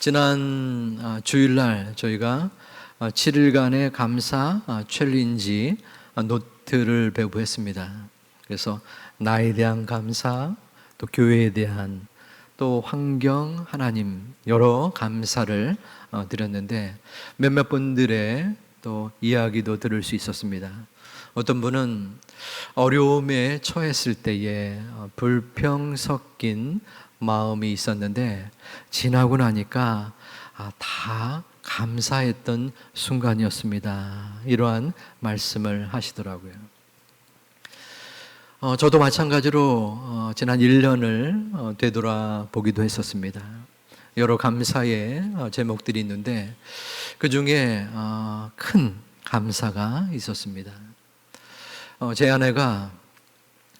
지난 주일날 저희가 7일간의 감사 챌린지 노트를 배부했습니다. 그래서 나에 대한 감사, 또 교회에 대한, 또 환경, 하나님 여러 감사를 드렸는데 몇몇 분들의 또 이야기도 들을 수 있었습니다. 어떤 분은 어려움에 처했을 때에 불평 섞인 마음이 있었는데 지나고 나니까 다 감사했던 순간이었습니다. 이러한 말씀을 하시더라고요. 저도 마찬가지로 지난 1년을 되돌아보기도 했었습니다. 여러 감사의 제목들이 있는데 그 중에 큰 감사가 있었습니다. 제 아내가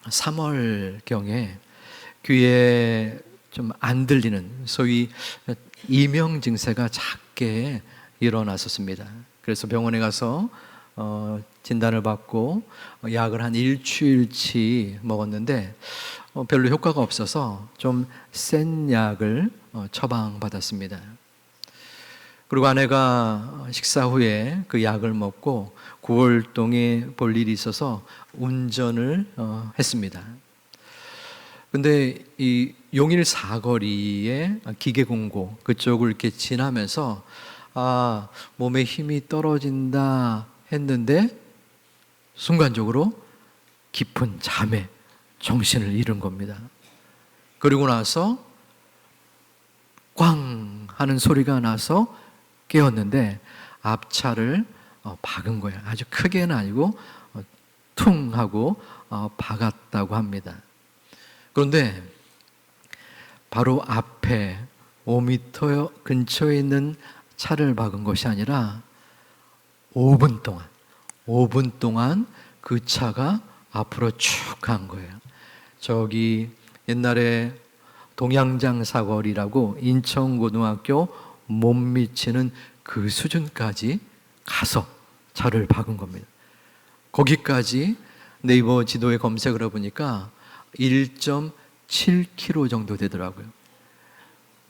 3월경에 귀에 좀 안 들리는 소위 이명 증세가 작게 일어났었습니다. 그래서 병원에 가서 진단을 받고 약을 한 일주일치 먹었는데 별로 효과가 없어서 좀 센 약을 처방받았습니다. 그리고 아내가 식사 후에 그 약을 먹고 9월동에 볼 일이 있어서 운전을 했습니다. 근데 이 용일 사거리에 기계공고 그쪽을 이렇게 지나면서 몸에 힘이 떨어진다 했는데 순간적으로 깊은 잠에 정신을 잃은 겁니다. 그리고 나서 꽝 하는 소리가 나서 깨었는데 앞차를 박은 거예요. 아주 크게는 아니고 퉁 하고 박았다고 합니다. 그런데 바로 앞에 5m 근처에 있는 차를 박은 것이 아니라 5분 동안 그 차가 앞으로 쭉 간 거예요. 저기 옛날에 동양장 사거리라고 인천고등학교 못 미치는 그 수준까지 가서 차를 박은 겁니다. 거기까지 네이버 지도에 검색을 해보니까 1.7km 정도 되더라고요.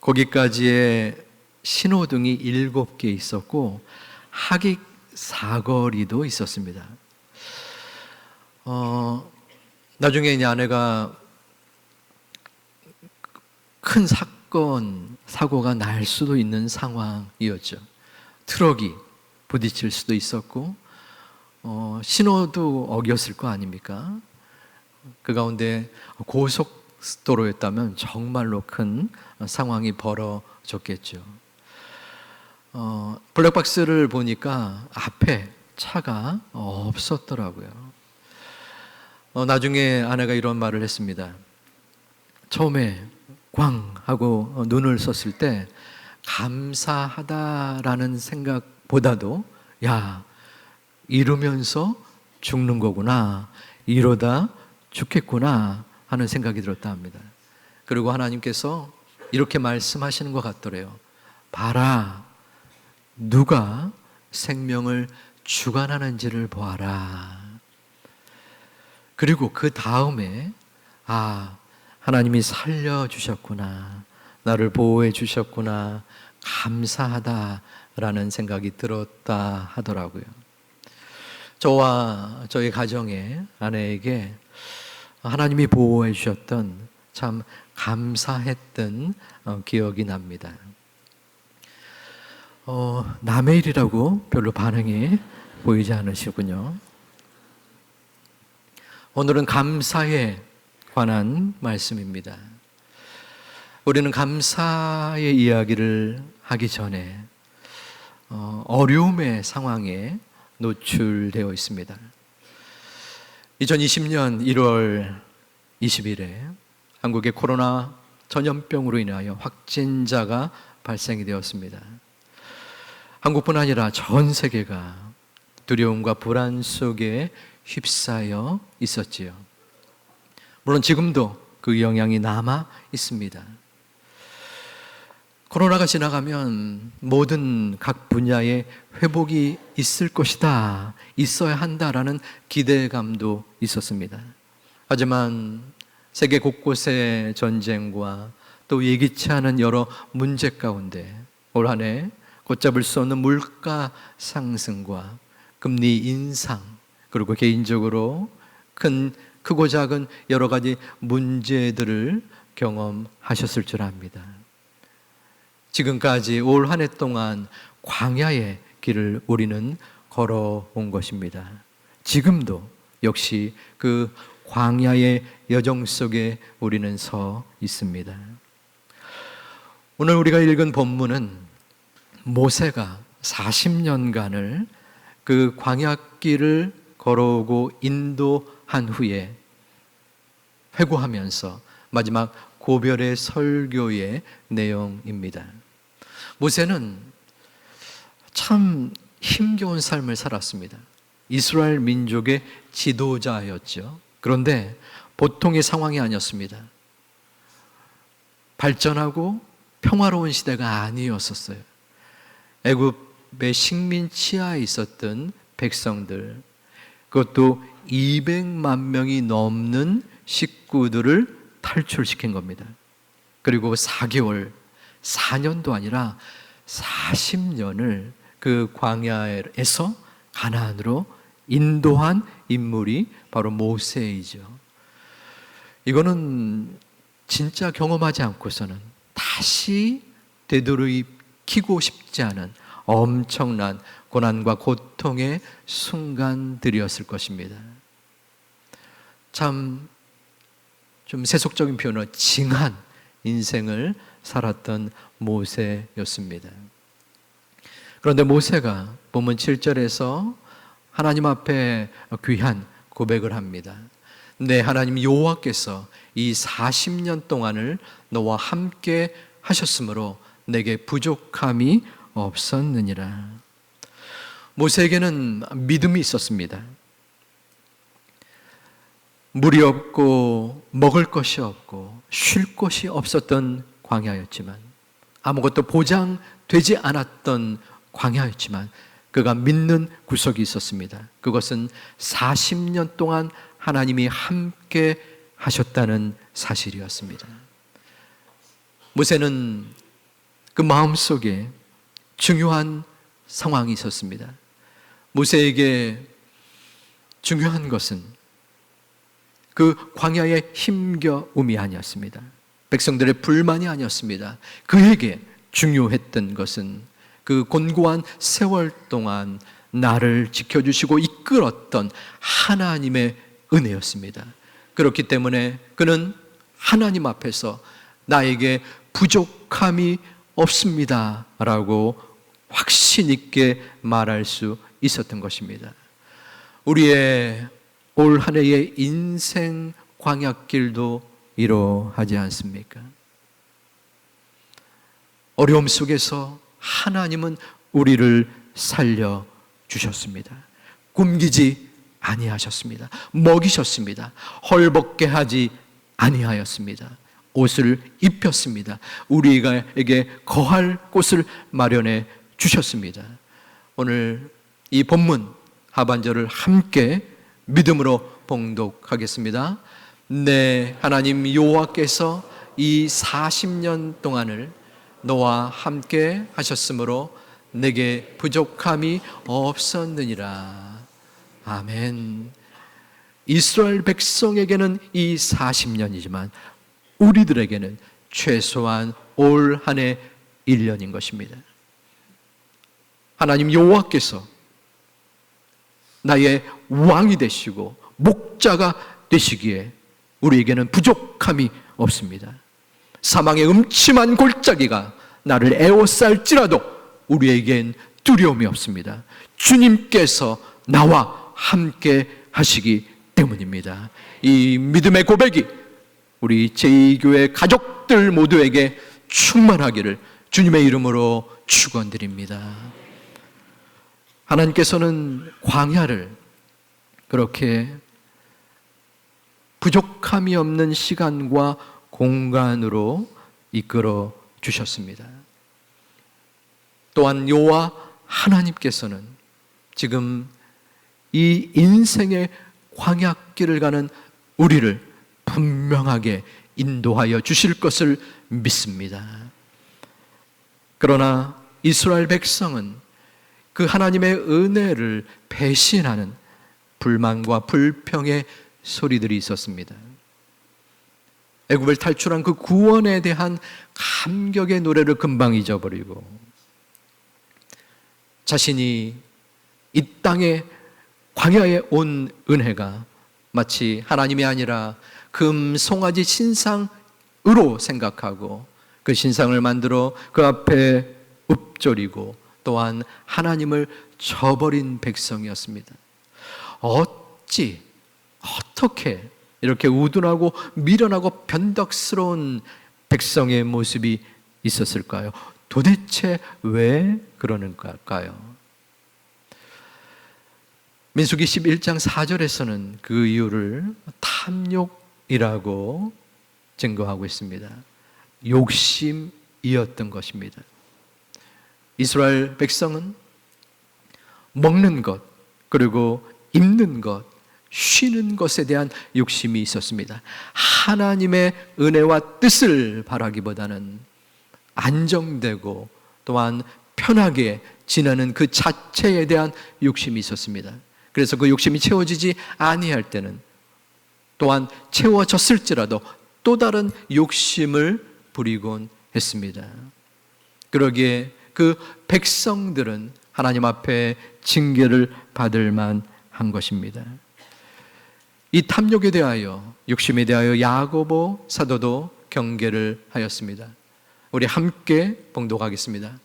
거기까지의 신호등이 7개 있었고 하객 사거리도 있었습니다. 나중에 이제 아내가 큰 사고가 날 수도 있는 상황이었죠. 트럭이 부딪힐 수도 있었고 신호도 어겼을 거 아닙니까? 그 가운데 고속도로였다면 정말로 큰 상황이 벌어졌겠죠. 블랙박스를 보니까 앞에 차가 없었더라고요. 나중에 아내가 이런 말을 했습니다. 처음에 꽝 하고 눈을 썼을 때 감사하다라는 생각보다도 이러면서 죽는 거구나, 이러다 죽겠구나 하는 생각이 들었다 합니다. 그리고 하나님께서 이렇게 말씀하시는 것 같더래요. 봐라, 누가 생명을 주관하는지를 보아라. 그리고 그 다음에 하나님이 살려주셨구나, 나를 보호해 주셨구나, 감사하다라는 생각이 들었다 하더라고요. 저와 저희 가정의 아내에게 하나님이 보호해 주셨던 참 감사했던 기억이 납니다. 남의 일이라고 별로 반응이 보이지 않으시군요. 오늘은 감사에 관한 말씀입니다. 우리는 감사의 이야기를 하기 전에 어려움의 상황에 노출되어 있습니다. 2020년 1월 20일에 한국의 코로나 전염병으로 인하여 확진자가 발생이 되었습니다. 한국뿐 아니라 전 세계가 두려움과 불안 속에 휩싸여 있었지요. 물론 지금도 그 영향이 남아 있습니다. 코로나가 지나가면 모든 각 분야의 회복이 있을 것이다, 있어야 한다라는 기대감도 있었습니다. 하지만 세계 곳곳의 전쟁과 또 예기치 않은 여러 문제 가운데 올 한 해 걷잡을 수 없는 물가 상승과 금리 인상, 그리고 개인적으로 크고 작은 여러 가지 문제들을 경험하셨을 줄 압니다. 지금까지 올 한 해 동안 광야의 길을 우리는 걸어온 것입니다. 지금도 역시 그 광야의 여정 속에 우리는 서 있습니다. 오늘 우리가 읽은 본문은 모세가 40년간을 그 광야길을 걸어오고 인도한 후에 회고하면서 마지막 고별의 설교의 내용입니다. 모세는 참 힘겨운 삶을 살았습니다. 이스라엘 민족의 지도자였죠. 그런데 보통의 상황이 아니었습니다. 발전하고 평화로운 시대가 아니었었어요. 애굽의 식민 치하에 있었던 백성들, 그것도 200만 명이 넘는 식구들을 탈출시킨 겁니다. 그리고 4개월, 4년도 아니라 40년을 그 광야에서 가나안으로 인도한 인물이 바로 모세이죠. 이거는 진짜 경험하지 않고서는 다시 되돌이키고 싶지 않은 엄청난 고난과 고통의 순간들이었을 것입니다. 참 좀 세속적인 표현으로 징한 인생을 살았던 모세였습니다. 그런데 모세가 본문 7절에서 하나님 앞에 귀한 고백을 합니다. 네, 하나님 여호와께서 이 40년 동안을 너와 함께 하셨으므로 내게 부족함이 없었느니라. 모세에게는 믿음이 있었습니다. 물이 없고 먹을 것이 없고 쉴 곳이 없었던 광야였지만, 아무것도 보장되지 않았던 광야였지만 그가 믿는 구석이 있었습니다. 그것은 40년 동안 하나님이 함께 하셨다는 사실이었습니다. 모세는 그 마음속에 중요한 상황이 있었습니다. 모세에게 중요한 것은 그 광야의 힘겨움이 아니었습니다. 백성들의 불만이 아니었습니다. 그에게 중요했던 것은 그 곤고한 세월 동안 나를 지켜주시고 이끌었던 하나님의 은혜였습니다. 그렇기 때문에 그는 하나님 앞에서 나에게 부족함이 없습니다 라고 확신 있게 말할 수 있었던 것입니다. 우리의 올 한 해의 인생 광야길도 이러하지 않습니까? 어려움 속에서 하나님은 우리를 살려주셨습니다. 굶기지 아니하셨습니다. 먹이셨습니다. 헐벗게 하지 아니하였습니다. 옷을 입혔습니다. 우리에게 거할 곳을 마련해 주셨습니다. 오늘 이 본문 하반절을 함께 믿음으로 봉독하겠습니다. 네, 하나님 여호와께서 이 40년 동안을 너와 함께 하셨으므로 내게 부족함이 없었느니라. 아멘. 이스라엘 백성에게는 이 40년이지만 우리들에게는 최소한 올 한 해 1년인 것입니다. 하나님 여호와께서 나의 왕이 되시고 목자가 되시기에 우리에게는 부족함이 없습니다. 사망의 음침한 골짜기가 나를 에워쌀지라도 우리에겐 두려움이 없습니다. 주님께서 나와 함께 하시기 때문입니다. 이 믿음의 고백이 우리 제2교회 가족들 모두에게 충만하기를 주님의 이름으로 축원드립니다. 하나님께서는 광야를 그렇게 부족함이 없는 시간과 공간으로 이끌어 주셨습니다. 또한 여호와 하나님께서는 지금 이 인생의 광야길을 가는 우리를 분명하게 인도하여 주실 것을 믿습니다. 그러나 이스라엘 백성은 그 하나님의 은혜를 배신하는 불만과 불평의 소리들이 있었습니다. 애굽을 탈출한 그 구원에 대한 감격의 노래를 금방 잊어버리고 자신이 이 땅에 광야에 온 은혜가 마치 하나님이 아니라 금, 송아지 신상으로 생각하고 그 신상을 만들어 그 앞에 읊조리고 또한 하나님을 저버린 백성이었습니다. 어떻게 이렇게 우둔하고 미련하고 변덕스러운 백성의 모습이 있었을까요? 도대체 왜 그러는 걸까요? 민수기 11장 4절에서는 그 이유를 탐욕이라고 증거하고 있습니다. 욕심이었던 것입니다. 이스라엘 백성은 먹는 것, 그리고 입는 것, 쉬는 것에 대한 욕심이 있었습니다. 하나님의 은혜와 뜻을 바라기보다는 안정되고 또한 편하게 지내는 그 자체에 대한 욕심이 있었습니다. 그래서 그 욕심이 채워지지 아니할 때는 또한 채워졌을지라도 또 다른 욕심을 부리곤 했습니다. 그러기에 그 백성들은 하나님 앞에 징계를 받을 만한 것입니다. 이 탐욕에 대하여, 욕심에 대하여 야고보 사도도 경계를 하였습니다. 우리 함께 봉독하겠습니다.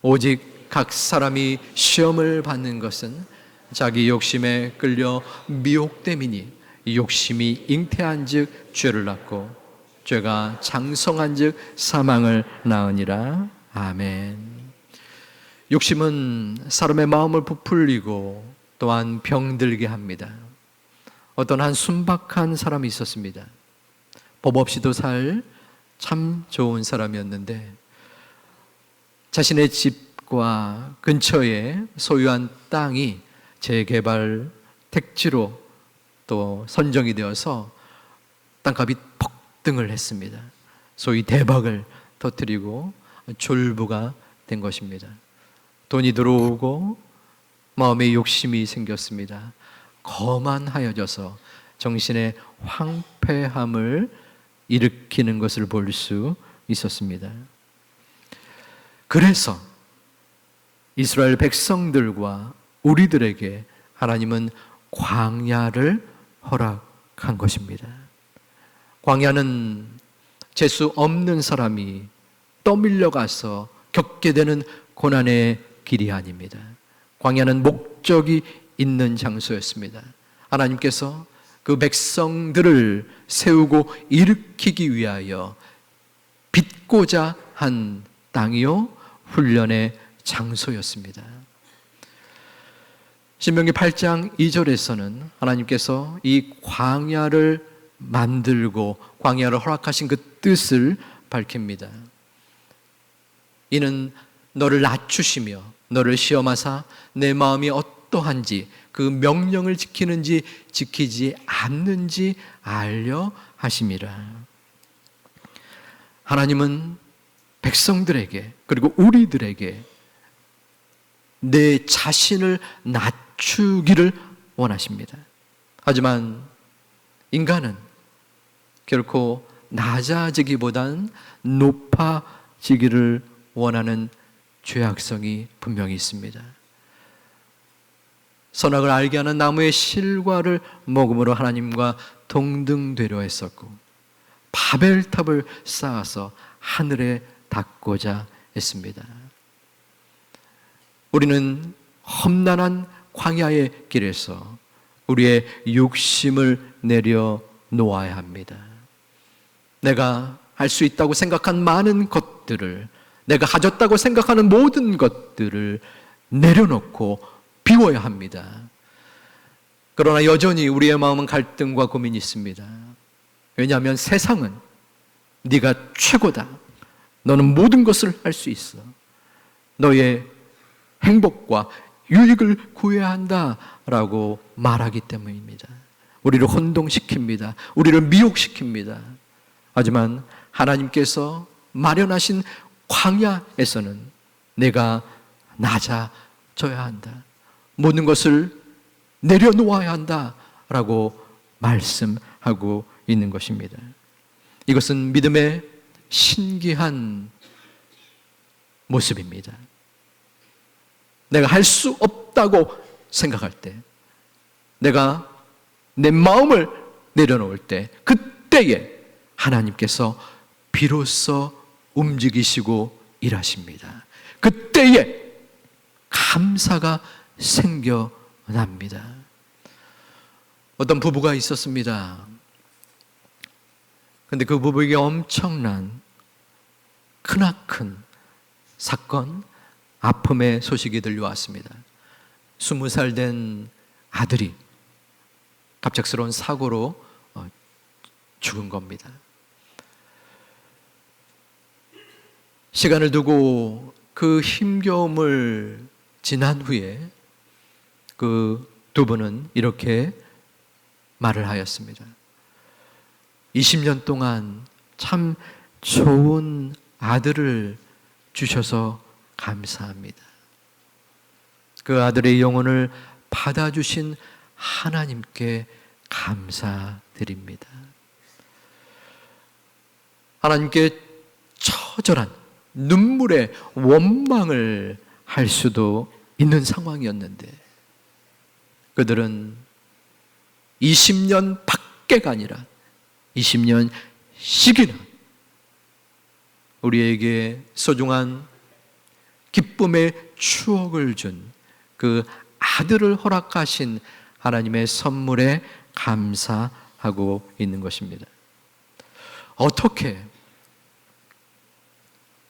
오직 각 사람이 시험을 받는 것은 자기 욕심에 끌려 미혹됨이니 욕심이 잉태한 즉 죄를 낳고 죄가 장성한 즉 사망을 낳으니라. 아멘. 욕심은 사람의 마음을 부풀리고 또한 병들게 합니다. 어떤 한 순박한 사람이 있었습니다. 법 없이도 살 참 좋은 사람이었는데 자신의 집과 근처에 소유한 땅이 재개발 택지로 또 선정이 되어서 땅값이 폭등을 했습니다. 소위 대박을 터뜨리고 졸부가 된 것입니다. 돈이 들어오고 마음에 욕심이 생겼습니다. 거만하여져서 정신의 황폐함을 일으키는 것을 볼 수 있었습니다. 그래서 이스라엘 백성들과 우리들에게 하나님은 광야를 허락한 것입니다. 광야는 재수 없는 사람이 떠밀려 가서 겪게 되는 고난의 길이 아닙니다. 광야는 목적이 있는 장소였습니다. 하나님께서 그 백성들을 세우고 일으키기 위하여 빚고자 한 땅이요 훈련의 장소였습니다. 신명기 8장 2절에서는 하나님께서 이 광야를 만들고 광야를 허락하신 그 뜻을 밝힙니다. 이는 너를 낮추시며 너를 시험하사 내 마음이 어떠한지 그 명령을 지키는지 지키지 않는지 알려 하심이라. 하나님은 백성들에게 그리고 우리들에게 내 자신을 낮추기를 원하십니다. 하지만 인간은 결코 낮아지기보다는 높아지기를 원하는 죄악성이 분명히 있습니다. 선악을 알게 하는 나무의 실과를 먹음으로 하나님과 동등되려 했었고 바벨탑을 쌓아서 하늘에 닿고자 했습니다. 우리는 험난한 광야의 길에서 우리의 욕심을 내려놓아야 합니다. 내가 할 수 있다고 생각한 많은 것들을, 내가 가졌다고 생각하는 모든 것들을 내려놓고 비워야 합니다. 그러나 여전히 우리의 마음은 갈등과 고민이 있습니다. 왜냐하면 세상은 네가 최고다. 너는 모든 것을 할 수 있어. 너의 행복과 유익을 구해야 한다라고 말하기 때문입니다. 우리를 혼동시킵니다. 우리를 미혹시킵니다. 하지만 하나님께서 마련하신 광야에서는 내가 낮아져야 한다. 모든 것을 내려놓아야 한다라고 말씀하고 있는 것입니다. 이것은 믿음의 신기한 모습입니다. 내가 할 수 없다고 생각할 때, 내가 내 마음을 내려놓을 때, 그때에 하나님께서 비로소 움직이시고 일하십니다. 그때에 감사가 생겨납니다. 어떤 부부가 있었습니다. 근데 그 부부에게 엄청난 크나큰 사건, 아픔의 소식이 들려왔습니다. 20살 된 아들이 갑작스러운 사고로 죽은 겁니다. 시간을 두고 그 힘겨움을 지난 후에 그 두 분은 이렇게 말을 하였습니다. 20년 동안 참 좋은 아들을 주셔서 감사합니다. 그 아들의 영혼을 받아주신 하나님께 감사드립니다. 하나님께 처절한 눈물의 원망을 할 수도 있는 상황이었는데 그들은 20년 밖에가 아니라 20년씩이나 우리에게 소중한 기쁨의 추억을 준 그 아들을 허락하신 하나님의 선물에 감사하고 있는 것입니다. 어떻게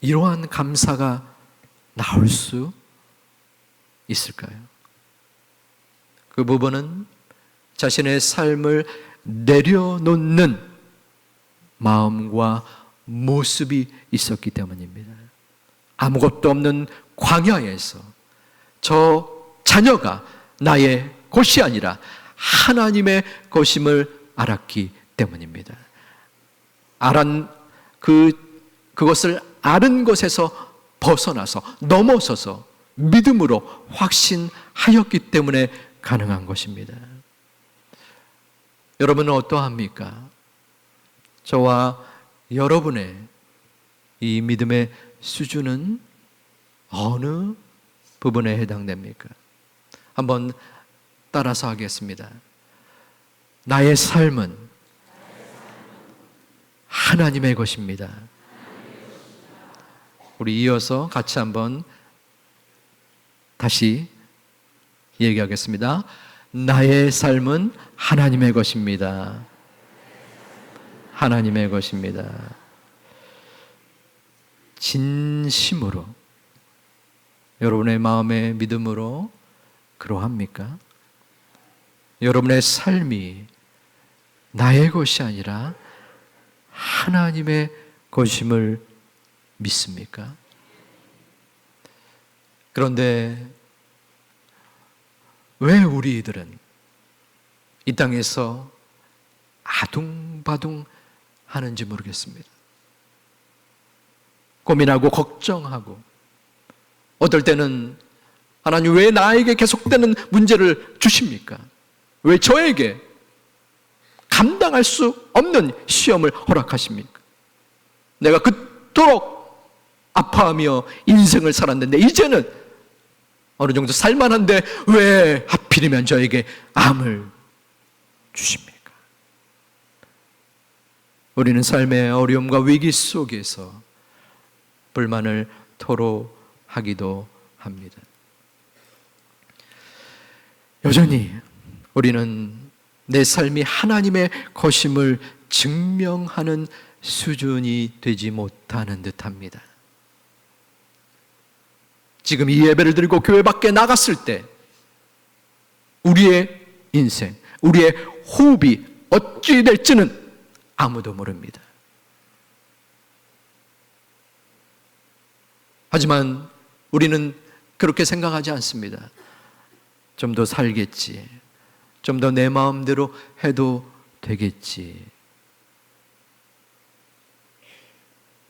이러한 감사가 나올 수 있을까요? 그 부분은 자신의 삶을 내려놓는 마음과 모습이 있었기 때문입니다. 아무것도 없는 광야에서 저 자녀가 나의 것이 아니라 하나님의 것임을 알았기 때문입니다. 그것을 아는 것에서 벗어나서 넘어서서 믿음으로 확신하였기 때문에 가능한 것입니다. 여러분은 어떠합니까? 저와 여러분의 이 믿음의 수준은 어느 부분에 해당됩니까? 한번 따라서 하겠습니다. 나의 삶은 하나님의 것입니다. 우리 이어서 같이 한번 다시 얘기하겠습니다. 나의 삶은 하나님의 것입니다. 하나님의 것입니다. 진심으로 여러분의 마음의 믿음으로 그러합니까? 여러분의 삶이 나의 것이 아니라 하나님의 것임을 믿습니까? 그런데 왜 우리들은 이 땅에서 아둥바둥 하는지 모르겠습니다. 고민하고 걱정하고 어떨 때는 하나님 왜 나에게 계속되는 문제를 주십니까? 왜 저에게 감당할 수 없는 시험을 허락하십니까? 내가 그토록 아파하며 인생을 살았는데 이제는 어느 정도 살만한데 왜 하필이면 저에게 암을 주십니까? 우리는 삶의 어려움과 위기 속에서 불만을 토로하기도 합니다. 여전히 우리는 내 삶이 하나님의 것임을 증명하는 수준이 되지 못하는 듯합니다. 지금 이 예배를 드리고 교회 밖에 나갔을 때 우리의 인생, 우리의 호흡이 어찌 될지는 아무도 모릅니다. 하지만 우리는 그렇게 생각하지 않습니다. 좀 더 살겠지. 좀 더 내 마음대로 해도 되겠지.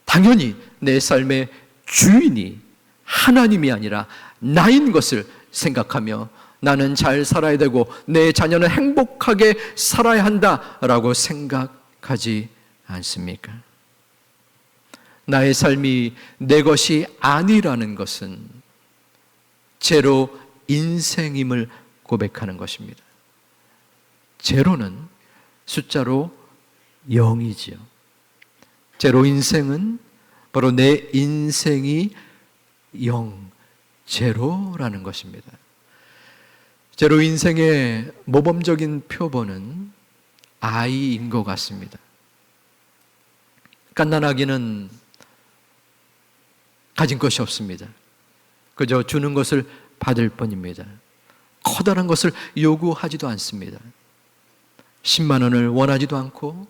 당연히 내 삶의 주인이 하나님이 아니라 나인 것을 생각하며 나는 잘 살아야 되고 내 자녀는 행복하게 살아야 한다라고 생각하지 않습니까? 나의 삶이 내 것이 아니라는 것은 제로 인생임을 고백하는 것입니다. 제로는 숫자로 0이지요. 제로 인생은 바로 내 인생이 0, 제로라는 것입니다. 제로 인생의 모범적인 표본은 아이인 것 같습니다. 갓난아기는 가진 것이 없습니다. 그저 주는 것을 받을 뿐입니다. 커다란 것을 요구하지도 않습니다. 10만 원을 원하지도 않고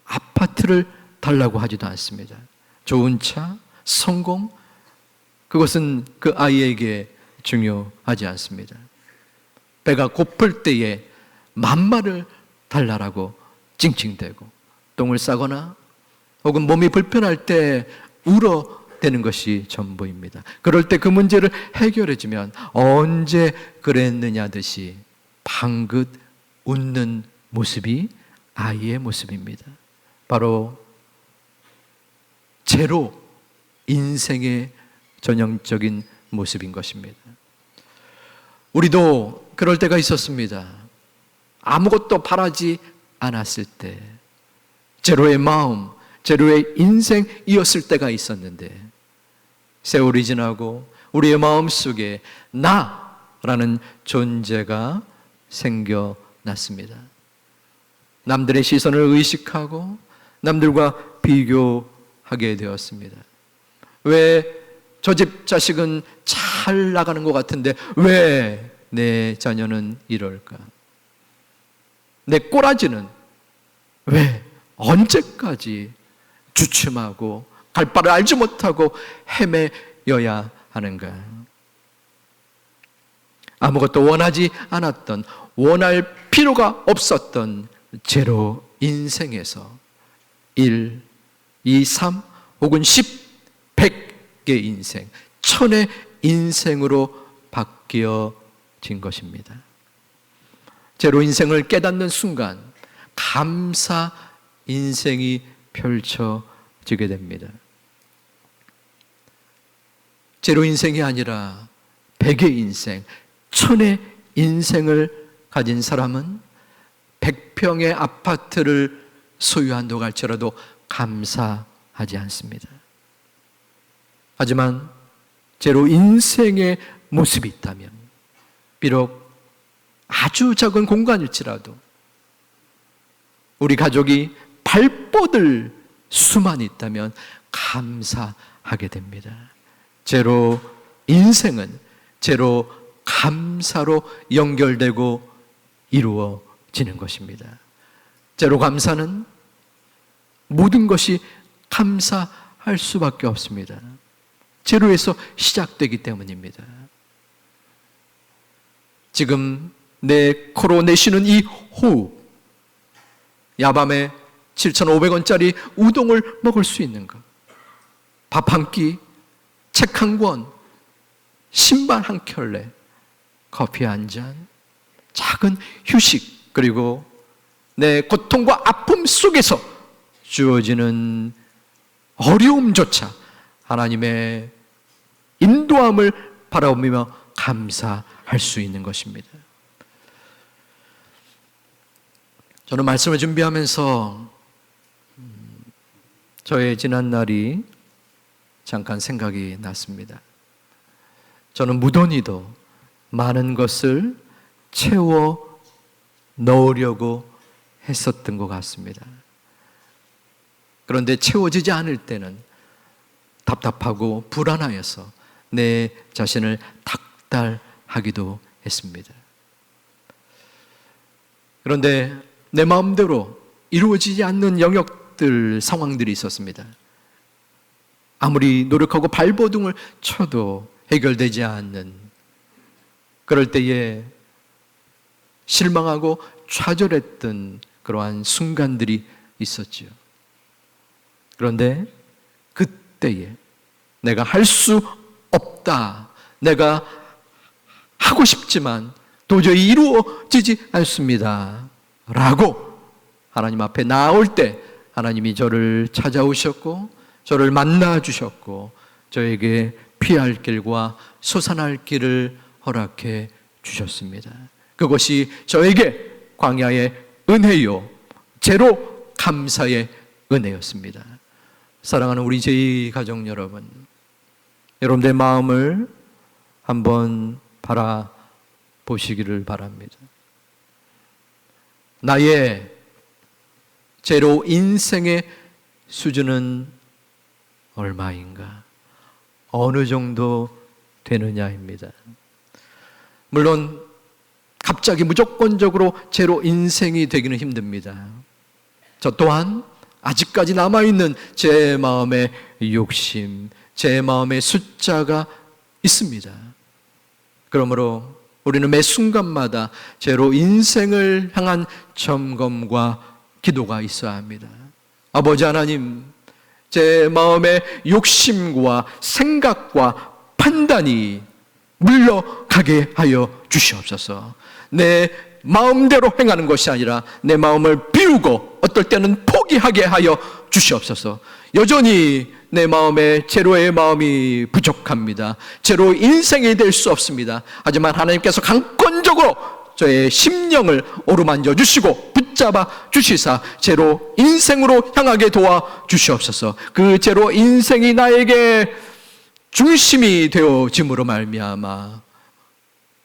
아파트를 달라고 하지도 않습니다. 좋은 차, 성공, 그것은 그 아이에게 중요하지 않습니다. 배가 고플 때에 만마를 달라라고 찡찡대고 똥을 싸거나 혹은 몸이 불편할 때 울어대는 것이 전부입니다. 그럴 때 그 문제를 해결해주면 언제 그랬느냐 듯이 방긋 웃는 모습이 아이의 모습입니다. 바로 제로 인생의 전형적인 모습인 것입니다. 우리도 그럴 때가 있었습니다. 아무것도 바라지 않았을 때 제로의 마음, 제로의 인생이었을 때가 있었는데 세월이 지나고 우리의 마음속에 나라는 존재가 생겨났습니다. 남들의 시선을 의식하고 남들과 비교하게 되었습니다. 왜 저 집 자식은 잘 나가는 것 같은데 왜 내 자녀는 이럴까? 내 꼬라지는 왜 언제까지 주춤하고 갈 바를 알지 못하고 헤매여야 하는가? 아무것도 원하지 않았던, 원할 필요가 없었던 제로 인생에서 1, 2, 3 혹은 10, 100의 인생, 1000의 인생으로 바뀌어진 것입니다. 제로 인생을 깨닫는 순간 감사 인생이 펼쳐지게 됩니다. 제로 인생이 아니라 100의 인생, 1000의 인생을 가진 사람은 100평의 아파트를 소유한다고 할지라도 감사하지 않습니다. 하지만 제로 인생의 모습이 있다면 비록 아주 작은 공간일지라도 우리 가족이 발뻗을 수만 있다면 감사하게 됩니다. 제로 인생은 제로 감사로 연결되고 이루어지는 것입니다. 제로 감사는 모든 것이 감사할 수밖에 없습니다. 제로에서 시작되기 때문입니다. 지금 내 코로 내쉬는 이 호흡, 야밤에 7,500원짜리 우동을 먹을 수 있는가? 밥 한 끼, 책 한 권, 신발 한 켤레, 커피 한 잔, 작은 휴식, 그리고 내 고통과 아픔 속에서 주어지는 어려움조차 하나님의 인도함을 바라보며 감사할 수 있는 것입니다. 저는 말씀을 준비하면서 저의 지난 날이 잠깐 생각이 났습니다. 저는 무던히도 많은 것을 채워 넣으려고 했었던 것 같습니다. 그런데 채워지지 않을 때는 답답하고 불안하여서 내 자신을 닥달하기도 했습니다. 그런데 내 마음대로 이루어지지 않는 영역들, 상황들이 있었습니다. 아무리 노력하고 발버둥을 쳐도 해결되지 않는, 그럴 때에 실망하고 좌절했던 그러한 순간들이 있었지요. 그런데 그때에 내가 할 수 없다. 내가 하고 싶지만 도저히 이루어지지 않습니다. 라고 하나님 앞에 나올 때 하나님이 저를 찾아오셨고 저를 만나 주셨고 저에게 피할 길과 솟아날 길을 허락해 주셨습니다. 그것이 저에게 광야의 은혜요 제로 감사의 은혜였습니다. 사랑하는 우리 제2 가족 여러분, 여러분들의 마음을 한번 바라보시기를 바랍니다. 나의 제로 인생의 수준은 얼마인가? 어느 정도 되느냐입니다. 물론 갑자기 무조건적으로 제로 인생이 되기는 힘듭니다. 저 또한 아직까지 남아있는 제 마음의 욕심, 제 마음의 숫자가 있습니다. 그러므로 우리는 매 순간마다 제로 인생을 향한 점검과 기도가 있어야 합니다. 아버지 하나님, 제 마음의 욕심과 생각과 판단이 물러가게 하여 주시옵소서. 내 마음대로 행하는 것이 아니라 내 마음을 비우고 어떨 때는 포기하게 하여 주시옵소서. 여전히 내 마음에 제로의 마음이 부족합니다. 제로 인생이 될 수 없습니다. 하지만 하나님께서 강권적으로 저의 심령을 어루만져 주시고 붙잡아 주시사 제로 인생으로 향하게 도와 주시옵소서. 그 제로 인생이 나에게 중심이 되어짐으로 말미암아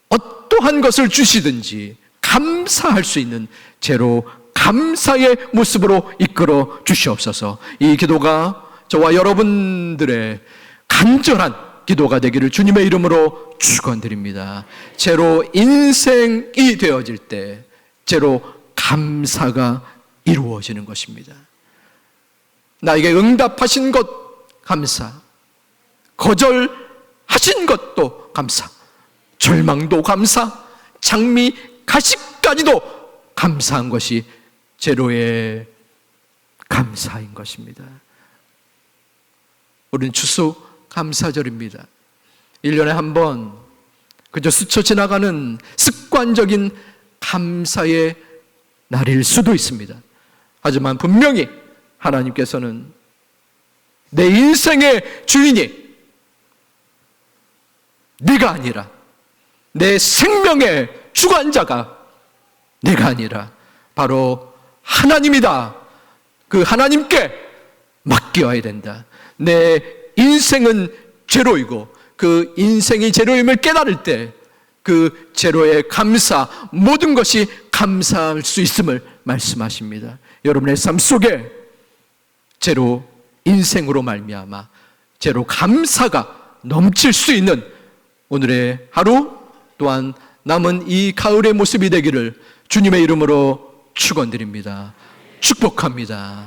어떠한 것을 주시든지 감사할 수 있는 제로 감사의 모습으로 이끌어 주시옵소서. 이 기도가 저와 여러분들의 간절한 기도가 되기를 주님의 이름으로 축원드립니다. 제로 인생이 되어질 때 제로 감사가 이루어지는 것입니다. 나에게 응답하신 것 감사, 거절하신 것도 감사, 절망도 감사, 장미 가시까지도 감사한 것이 제로의 감사인 것입니다. 우리는 추수감사절입니다. 1년에 한 번 그저 스쳐 지나가는 습관적인 감사의 날일 수도 있습니다. 하지만 분명히 하나님께서는 내 인생의 주인이 네가 아니라, 내 생명의 주관자가 내가 아니라 바로 하나님이다. 그 하나님께 맡겨야 된다. 내 인생은 제로이고 그 인생이 제로임을 깨달을 때 그 제로의 감사, 모든 것이 감사할 수 있음을 말씀하십니다. 여러분의 삶 속에 제로 인생으로 말미암아 제로 감사가 넘칠 수 있는 오늘의 하루 또한 남은 이 가을의 모습이 되기를 주님의 이름으로 축원드립니다. 축복합니다.